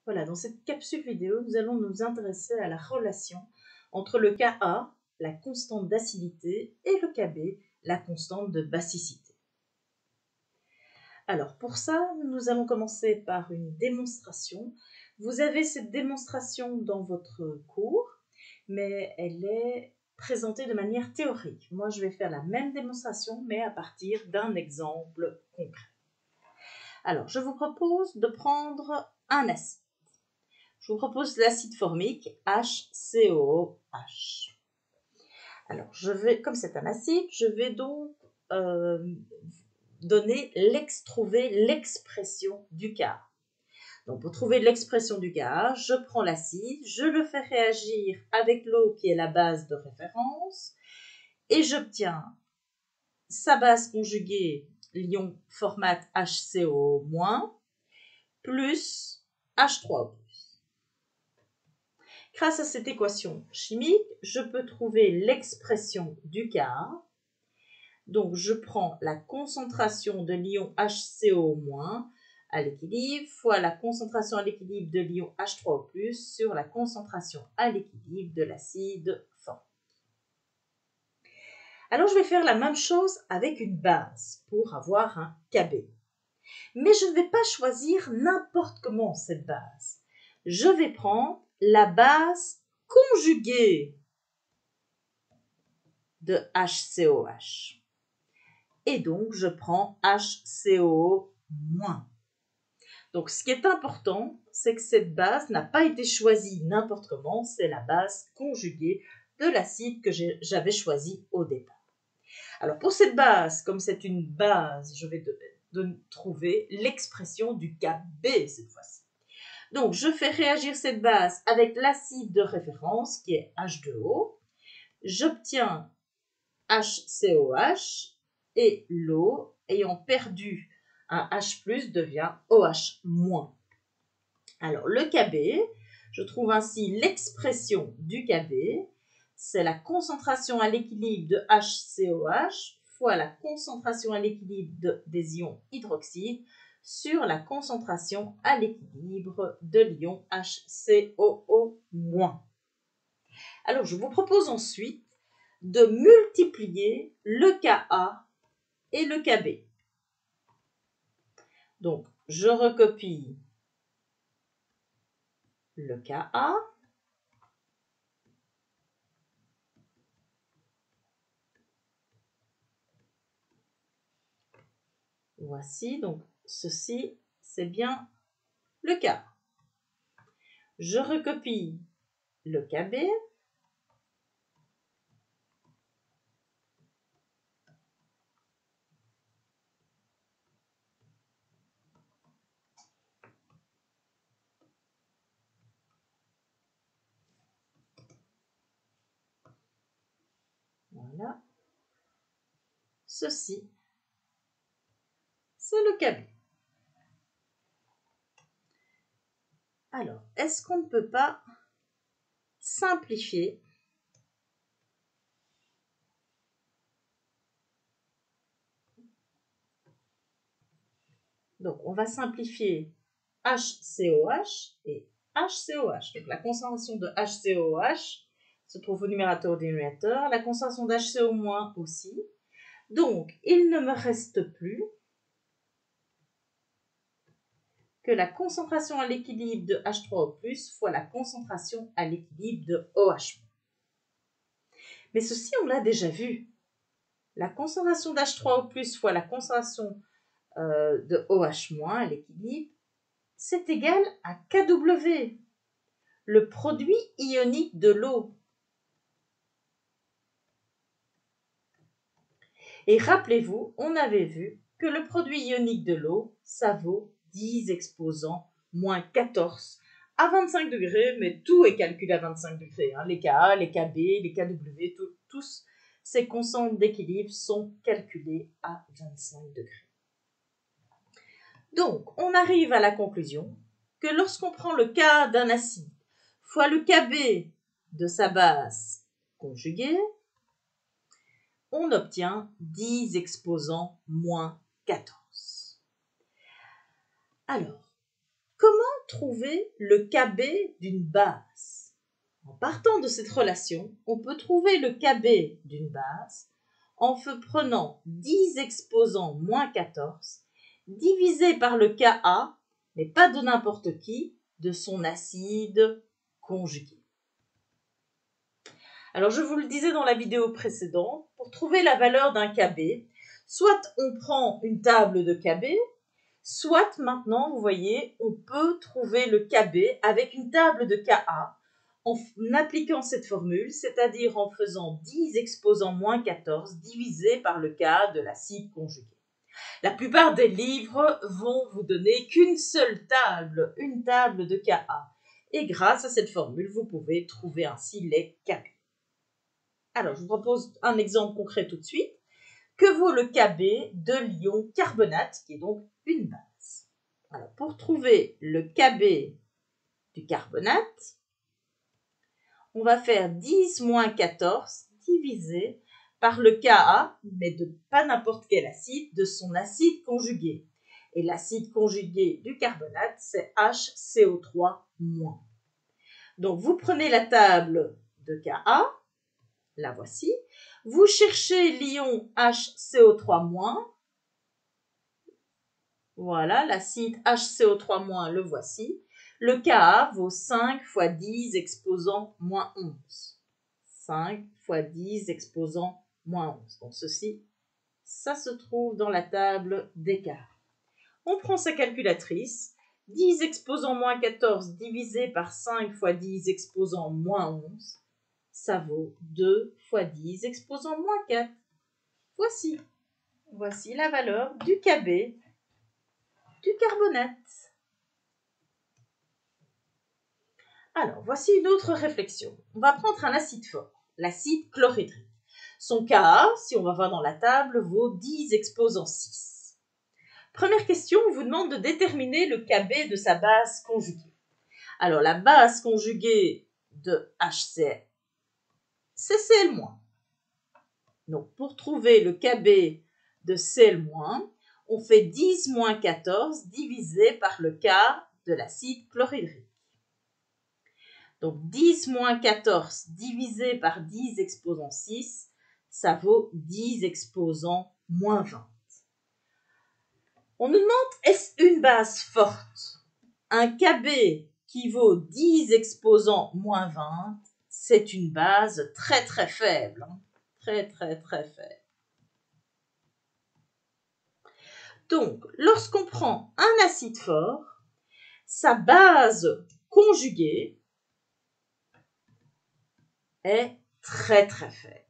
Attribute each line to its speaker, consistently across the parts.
Speaker 1: Voilà, dans cette capsule vidéo, nous allons nous intéresser à la relation entre le Ka, la constante d'acidité, et le Kb, la constante de basicité. Alors pour ça, nous allons commencer par une démonstration. Vous avez cette démonstration dans votre cours, mais elle est présentée de manière théorique. Moi, je vais faire la même démonstration, mais à partir d'un exemple concret. Alors, je vous propose de prendre un acide. Je vous propose l'acide formique HCOOH. Alors, comme c'est un acide, je vais donc trouver l'expression du Ka. Donc, pour trouver l'expression du Ka, je prends l'acide, je le fais réagir avec l'eau qui est la base de référence et j'obtiens sa base conjuguée l'ion formate HCO- plus H3O+. Grâce à cette équation chimique, je peux trouver l'expression du Ka. Donc, je prends la concentration de l'ion HCO- à l'équilibre fois la concentration à l'équilibre de l'ion H3O+, sur la concentration à l'équilibre de l'acide formique. Alors, je vais faire la même chose avec une base pour avoir un Kb. Mais je ne vais pas choisir n'importe comment cette base. Je vais prendre la base conjuguée de HCOH. Et donc, je prends HCO-. Donc, ce qui est important, c'est que cette base n'a pas été choisie n'importe comment, c'est la base conjuguée de l'acide que j'avais choisi au départ. Alors, pour cette base, comme c'est une base, je vais trouver l'expression du Kb cette fois-ci. Donc, je fais réagir cette base avec l'acide de référence qui est H2O. J'obtiens HCOH et l'eau, ayant perdu un H+, devient OH-. Alors, le Kb, je trouve ainsi l'expression du Kb, c'est la concentration à l'équilibre de HCOH fois la concentration à l'équilibre des ions hydroxyde sur la concentration à l'équilibre de l'ion HCOO-. Alors, je vous propose ensuite de multiplier le Ka et le Kb. Donc, je recopie le Ka. Voici, donc ceci, c'est bien le Ka. Je recopie le Kb. Voilà. Ceci, c'est le Kb. Alors, est-ce qu'on ne peut pas simplifier Donc, on va simplifier HCOH et HCOH. Donc, la concentration de HCOH se trouve au numérateur et au dénominateur. La concentration d'HCO- aussi. Donc, il ne me reste plus que la concentration à l'équilibre de H3O+, fois la concentration à l'équilibre de OH-. Mais ceci, on l'a déjà vu. La concentration d'H3O+, fois la concentration de OH- à l'équilibre, c'est égal à Kw, le produit ionique de l'eau. Et rappelez-vous, on avait vu que le produit ionique de l'eau, ça vaut 10 exposants moins 14 à 25 degrés, mais tout est calculé à 25 degrés. Hein. Les Ka, les Kb, les Kw, tous ces constantes d'équilibre sont calculées à 25 degrés. Donc, on arrive à la conclusion que lorsqu'on prend le Ka d'un acide fois le Kb de sa base conjuguée, on obtient 10 exposants moins 14. Alors, comment trouver le Kb d'une base. En partant de cette relation, on peut trouver le Kb d'une base en prenant 10 exposant moins 14 divisé par le Ka, mais pas de n'importe qui, de son acide conjugué. Alors, je vous le disais dans la vidéo précédente, pour trouver la valeur d'un Kb, soit on prend une table de Kb, soit maintenant, vous voyez, on peut trouver le Kb avec une table de Ka en appliquant cette formule, c'est-à-dire en faisant 10 exposant moins 14 divisé par le Ka de l'acide conjugué. La plupart des livres vont vous donner qu'une seule table, une table de Ka. Et grâce à cette formule, vous pouvez trouver ainsi les Kb. Alors, je vous propose un exemple concret tout de suite. Que vaut le Kb de l'ion carbonate, qui est donc une base? Alors, pour trouver le Kb du carbonate, on va faire 10 moins 14 divisé par le Ka, mais de pas n'importe quel acide, de son acide conjugué. Et l'acide conjugué du carbonate, c'est HCO3-. Donc, vous prenez la table de Ka, la voici. Vous cherchez l'ion HCO3-. Voilà, l'acide HCO3-, le voici. Le Ka vaut 5 fois 10 exposant moins 11. 5 fois 10 exposant moins 11. Donc ceci, ça se trouve dans la table des Ka. On prend sa calculatrice. 10 exposant moins 14 divisé par 5 fois 10 exposant moins 11. Ça vaut 2 fois 10 exposant moins 4. Voici la valeur du Kb du carbonate. Alors, voici une autre réflexion. On va prendre un acide fort, l'acide chlorhydrique. Son Ka, si on va voir dans la table, vaut 10 exposant 6. Première question, on vous demande de déterminer le Kb de sa base conjuguée. Alors, la base conjuguée de HCl, c'est Cl-. Donc, pour trouver le Kb de Cl-, on fait 10 moins 14 divisé par le Ka de l'acide chlorhydrique. Donc 10 moins 14 divisé par 10 exposant 6, ça vaut 10 exposant moins 20. On nous demande, est-ce une base forte? Un Kb qui vaut 10 exposant moins 20, c'est une base très très faible. Très très très faible. Donc, lorsqu'on prend un acide fort, sa base conjuguée est très très faible.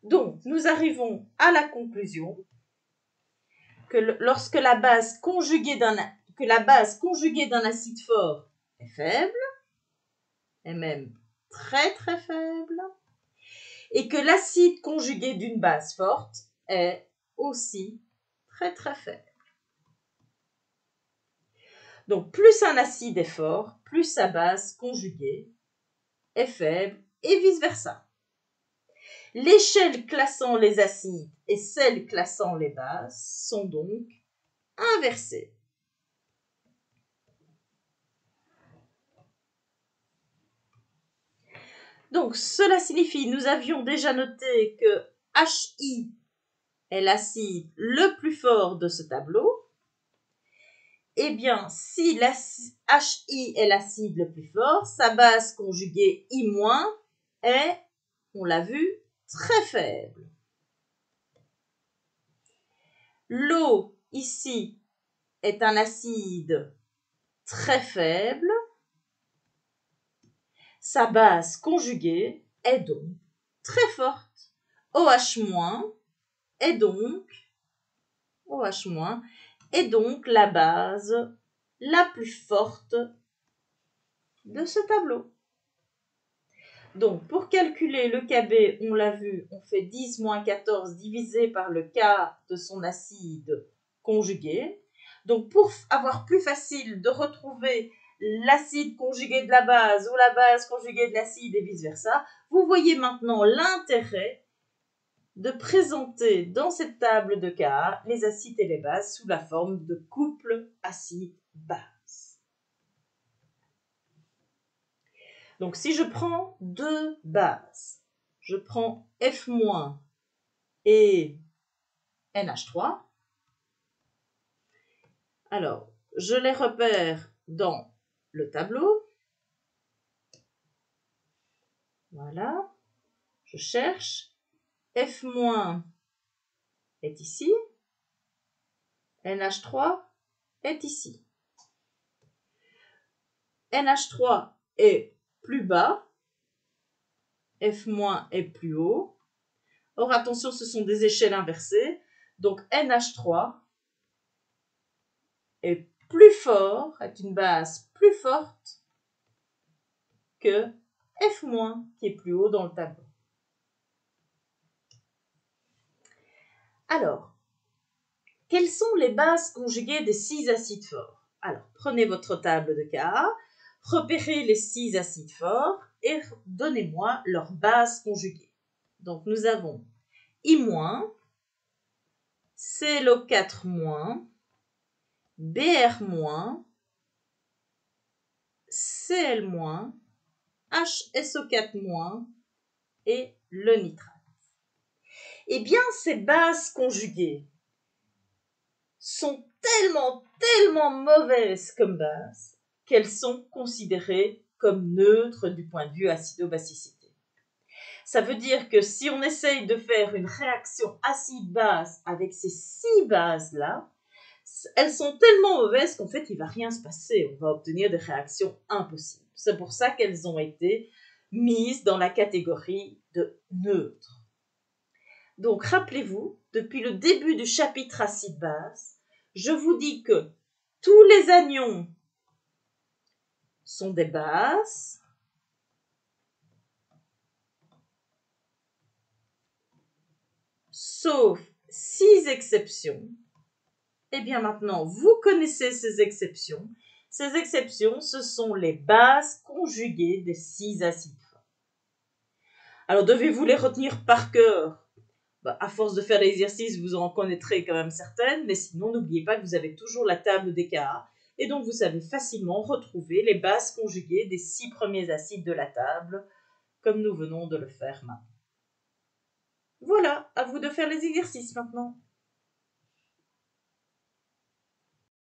Speaker 1: Donc, nous arrivons à la conclusion que lorsque la base conjuguée d'un acide fort est faible, est même très très faible, et que l'acide conjugué d'une base forte est aussi très très faible. Donc, plus un acide est fort, plus sa base conjuguée est faible, et vice-versa. L'échelle classant les acides et celle classant les bases sont donc inversées. Donc, cela signifie, nous avions déjà noté que Hi est l'acide le plus fort de ce tableau. Eh bien, si Hi est l'acide le plus fort, sa base conjuguée I- est, on l'a vu, très faible. L'eau, ici, est un acide très faible. Sa base conjuguée est donc très forte. OH- est donc la base la plus forte de ce tableau. Donc, pour calculer le Kb, on l'a vu, on fait 10 moins 14 divisé par le K de son acide conjugué. Donc, pour avoir plus facile de retrouver l'acide conjugué de la base ou la base conjuguée de l'acide et vice-versa, vous voyez maintenant l'intérêt de présenter dans cette table de Ka les acides et les bases sous la forme de couple acide-base. Donc, si je prends deux bases, je prends F- et NH3. Alors, je les repère dans le tableau. Voilà. Je cherche. F- est ici. NH3 est ici. NH3 est plus bas. F- est plus haut. Or, attention, ce sont des échelles inversées. Donc, NH3 est plus fort, est une base plus forte que F- qui est plus haut dans le tableau. Alors, quelles sont les bases conjuguées des 6 acides forts? Alors, prenez votre table de Ka, repérez les 6 acides forts et donnez-moi leurs bases conjuguées. Donc, nous avons I-, ClO4-, Br-, Cl-, HSO4- et le nitrate. Eh bien, ces bases conjuguées sont tellement mauvaises comme bases qu'elles sont considérées comme neutres du point de vue acido-basicité. Ça veut dire que si on essaye de faire une réaction acide-base avec ces 6 bases-là, elles sont tellement mauvaises qu'en fait, il ne va rien se passer. On va obtenir des réactions impossibles. C'est pour ça qu'elles ont été mises dans la catégorie de neutres. Donc, rappelez-vous, depuis le début du chapitre acide-base, je vous dis que tous les anions sont des bases, sauf 6 exceptions. Et bien maintenant, vous connaissez ces exceptions. Ces exceptions, ce sont les bases conjuguées des 6 acides forts. Alors, devez-vous les retenir par cœur? À force de faire l'exercice, vous en connaîtrez quand même certaines, mais sinon, n'oubliez pas que vous avez toujours la table des Ka, et donc vous savez facilement retrouver les bases conjuguées des 6 premiers acides de la table, comme nous venons de le faire maintenant. Voilà, à vous de faire les exercices maintenant.